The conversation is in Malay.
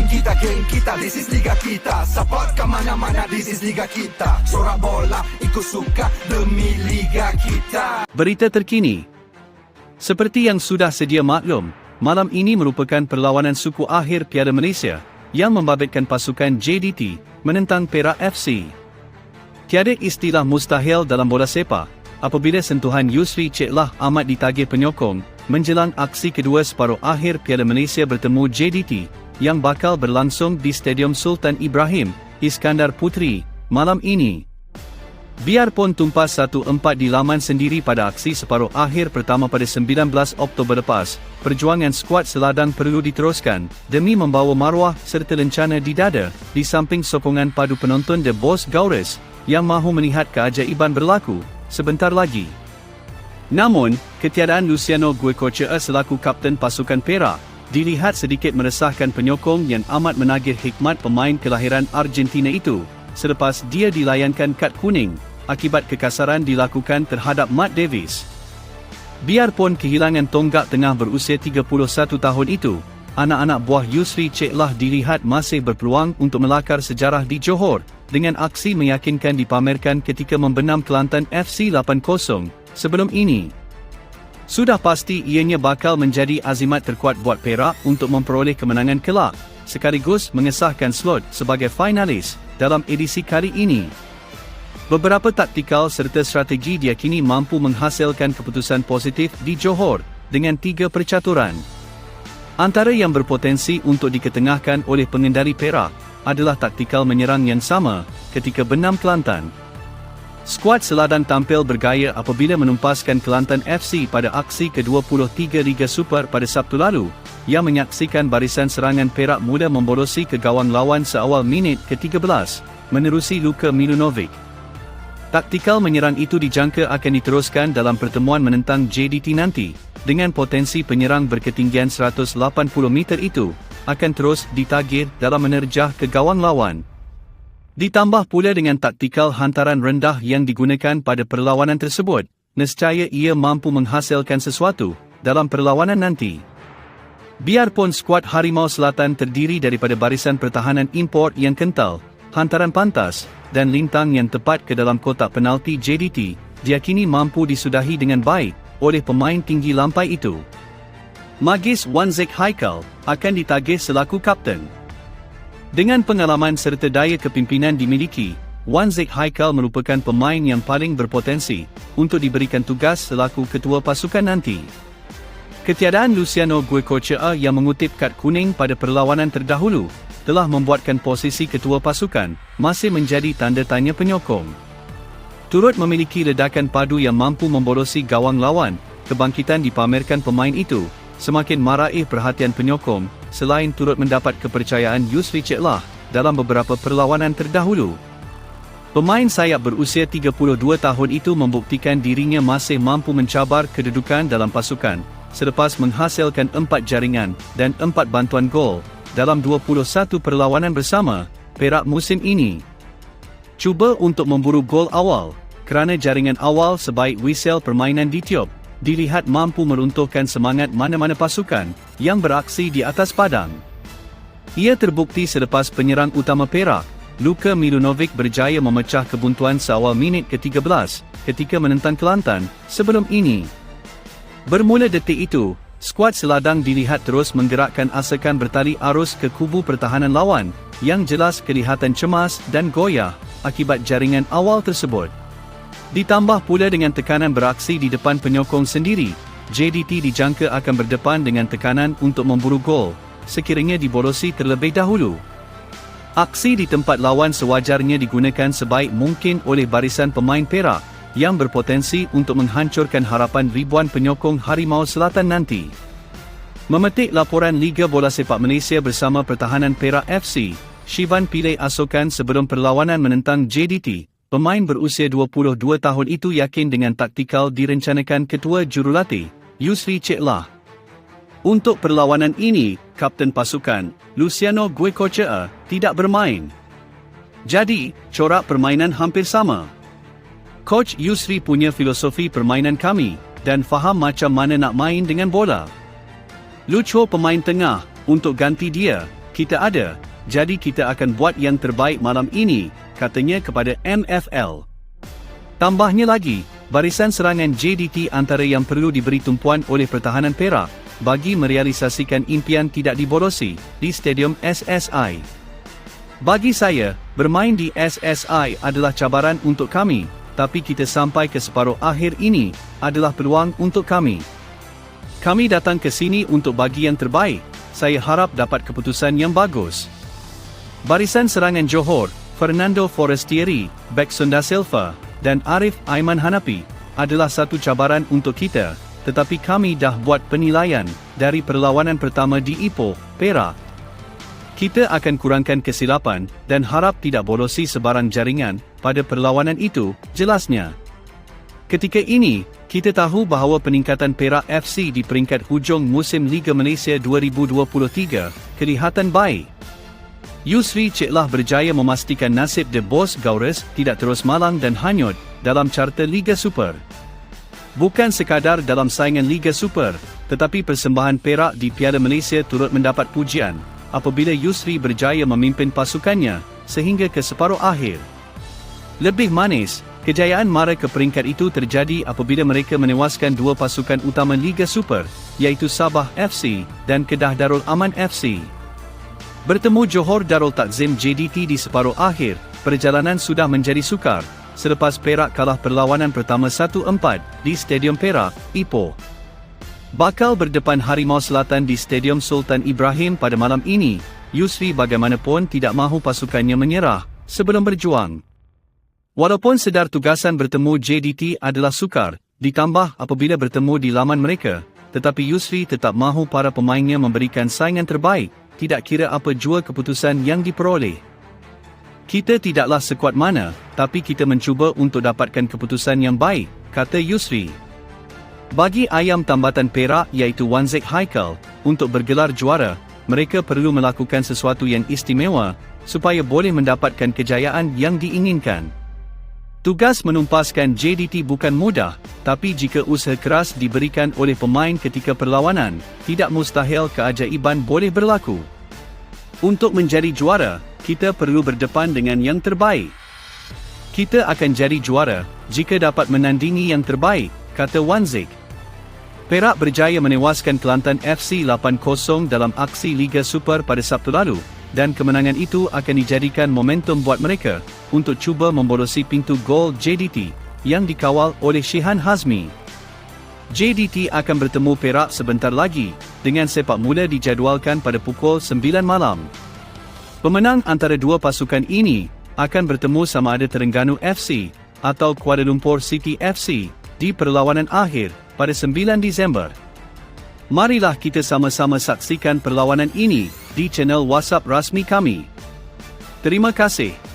geng kita, this is Liga kita. Support ke mana-mana, this is Liga kita. Sorak bola, ikut suka demi Liga kita. Berita terkini. Seperti yang sudah sedia maklum, malam ini merupakan perlawanan suku akhir Piala Malaysia yang membabitkan pasukan JDT menentang Perak FC. Tiada istilah mustahil dalam bola sepak apabila sentuhan Yusri Cik Lah amat ditagih penyokong menjelang aksi kedua separuh akhir Piala Malaysia bertemu JDT yang bakal berlangsung di Stadium Sultan Ibrahim, Iskandar Puteri, malam ini. Biarpun tumpas 1-4 di laman sendiri pada aksi separuh akhir pertama pada 19 Oktober lepas, perjuangan skuad seladang perlu diteruskan demi membawa maruah serta lencana di dada di samping sokongan padu penonton The Boss Gaurus yang mahu melihat keajaiban berlaku sebentar lagi. Namun, ketiadaan Luciano Goicoechea selaku kapten pasukan Perak dilihat sedikit meresahkan penyokong yang amat menagih hikmat pemain kelahiran Argentina itu selepas dia dilayankan kad kuning akibat kekasaran dilakukan terhadap Matt Davis. Biarpun kehilangan tonggak tengah berusia 31 tahun itu, anak-anak buah Yusri Cik Lah dilihat masih berpeluang untuk melakar sejarah di Johor dengan aksi meyakinkan dipamerkan ketika membenam Kelantan FC 8-0 sebelum ini. Sudah pasti ianya bakal menjadi azimat terkuat buat Perak untuk memperoleh kemenangan kelak, sekaligus mengesahkan slot sebagai finalis dalam edisi kali ini. Beberapa taktikal serta strategi diyakini mampu menghasilkan keputusan positif di Johor dengan 3 percaturan. Antara yang berpotensi untuk diketengahkan oleh pengendali Perak adalah taktikal menyerang yang sama ketika benam Kelantan. Skuad seladang tampil bergaya apabila menumpaskan Kelantan FC pada aksi ke-23 Liga Super pada Sabtu lalu, yang menyaksikan barisan serangan Perak mula membolosi ke gawang lawan seawal minit ke-13, menerusi Luka Milanovic. Taktikal menyerang itu dijangka akan diteruskan dalam pertemuan menentang JDT nanti, dengan potensi penyerang berketinggian 180 meter itu akan terus ditagih dalam menerjah ke gawang lawan. Ditambah pula dengan taktikal hantaran rendah yang digunakan pada perlawanan tersebut, nescaya ia mampu menghasilkan sesuatu dalam perlawanan nanti. Biarpun skuad Harimau Selatan terdiri daripada barisan pertahanan import yang kental, hantaran pantas dan lintang yang tepat ke dalam kotak penalti JDT diyakini mampu disudahi dengan baik oleh pemain tinggi lampai itu. Magis Wan Zek Haikal akan ditagih selaku kapten. Dengan pengalaman serta daya kepimpinan dimiliki, Wan Zek Haikal merupakan pemain yang paling berpotensi untuk diberikan tugas selaku ketua pasukan nanti. Ketiadaan Luciano Goicoechea yang mengutip kad kuning pada perlawanan terdahulu telah membuatkan posisi ketua pasukan masih menjadi tanda tanya penyokong. Turut memiliki ledakan padu yang mampu membolosi gawang lawan, kebangkitan dipamerkan pemain itu semakin meraih perhatian penyokong selain turut mendapat kepercayaan Yusri Cik Lah dalam beberapa perlawanan terdahulu. Pemain sayap berusia 32 tahun itu membuktikan dirinya masih mampu mencabar kedudukan dalam pasukan selepas menghasilkan 4 jaringan dan 4 bantuan gol dalam 21 perlawanan bersama Perak musim ini. Cuba untuk memburu gol awal kerana jaringan awal sebaik wisel permainan ditiup dilihat mampu meruntuhkan semangat mana-mana pasukan yang beraksi di atas padang. Ia terbukti selepas penyerang utama Perak, Luka Milanovic berjaya memecah kebuntuan seawal minit ke-13 ketika menentang Kelantan sebelum ini. Bermula detik itu, skuad seladang dilihat terus menggerakkan asakan bertali arus ke kubu pertahanan lawan yang jelas kelihatan cemas dan goyah akibat jaringan awal tersebut. Ditambah pula dengan tekanan beraksi di depan penyokong sendiri, JDT dijangka akan berdepan dengan tekanan untuk memburu gol sekiranya dibolosi terlebih dahulu. Aksi di tempat lawan sewajarnya digunakan sebaik mungkin oleh barisan pemain Perak yang berpotensi untuk menghancurkan harapan ribuan penyokong Harimau Selatan nanti. Memetik laporan Liga Bola Sepak Malaysia bersama Pertahanan Perak FC, Shivan pilih asukan sebelum perlawanan menentang JDT. Pemain berusia 22 tahun itu yakin dengan taktikal direncanakan ketua jurulatih, Yusri Cik Lah. Untuk perlawanan ini, kapten pasukan, Luciano Goicoechea, tidak bermain. Jadi, corak permainan hampir sama. Coach Yusri punya filosofi permainan kami, dan faham macam mana nak main dengan bola. Lucho pemain tengah, untuk ganti dia, kita ada, jadi kita akan buat yang terbaik malam ini, katanya kepada MFL. Tambahnya lagi, barisan serangan JDT antara yang perlu diberi tumpuan oleh pertahanan Perak bagi merealisasikan impian tidak diborosi di Stadium SSI. Bagi saya, bermain di SSI adalah cabaran untuk kami, tapi kita sampai ke separuh akhir ini adalah peluang untuk kami. Kami datang ke sini untuk bagi yang terbaik. Saya harap dapat keputusan yang bagus. Barisan serangan Johor, Fernando Forestieri, Bek Sunda Silva, dan Arif Aiman Hanapi adalah satu cabaran untuk kita, tetapi kami dah buat penilaian dari perlawanan pertama di Ipoh, Perak. Kita akan kurangkan kesilapan dan harap tidak bolosi sebarang jaringan pada perlawanan itu, jelasnya. Ketika ini, kita tahu bahawa peningkatan Perak FC di peringkat hujung musim Liga Malaysia 2023 kelihatan baik. Yusri Ceklah berjaya memastikan nasib The Boss Gaurus tidak terus malang dan hanyut dalam carta Liga Super. Bukan sekadar dalam saingan Liga Super, tetapi persembahan Perak di Piala Malaysia turut mendapat pujian apabila Yusri berjaya memimpin pasukannya sehingga ke separuh akhir. Lebih manis, kejayaan mara ke peringkat itu terjadi apabila mereka menewaskan dua pasukan utama Liga Super, iaitu Sabah FC dan Kedah Darul Aman FC. Bertemu Johor Darul Takzim JDT di separuh akhir, perjalanan sudah menjadi sukar, selepas Perak kalah perlawanan pertama 1-4 di Stadium Perak, Ipoh. Bakal berdepan Harimau Selatan di Stadium Sultan Ibrahim pada malam ini, Yusri bagaimanapun tidak mahu pasukannya menyerah sebelum berjuang. Walaupun sedar tugasan bertemu JDT adalah sukar, ditambah apabila bertemu di laman mereka, tetapi Yusri tetap mahu para pemainnya memberikan saingan terbaik, tidak kira apa jua keputusan yang diperoleh. Kita tidaklah sekuat mana, tapi kita mencuba untuk dapatkan keputusan yang baik, kata Yusri. Bagi ayam tambatan Perak iaitu Wanzek Haikal, untuk bergelar juara, mereka perlu melakukan sesuatu yang istimewa, supaya boleh mendapatkan kejayaan yang diinginkan. Tugas menumpaskan JDT bukan mudah, tapi jika usaha keras diberikan oleh pemain ketika perlawanan, tidak mustahil keajaiban boleh berlaku. Untuk menjadi juara, kita perlu berdepan dengan yang terbaik. Kita akan jadi juara jika dapat menandingi yang terbaik, kata Wanzek. Perak berjaya menewaskan Kelantan FC 8-0 dalam aksi Liga Super pada Sabtu lalu, dan kemenangan itu akan dijadikan momentum buat mereka untuk cuba membolosi pintu gol JDT yang dikawal oleh Shehan Hazmi. JDT akan bertemu Perak sebentar lagi dengan sepak mula dijadualkan pada pukul 9 malam. Pemenang antara dua pasukan ini akan bertemu sama ada Terengganu FC atau Kuala Lumpur City FC di perlawanan akhir pada 9 Disember. Marilah kita sama-sama saksikan perlawanan ini di channel WhatsApp rasmi kami. Terima kasih.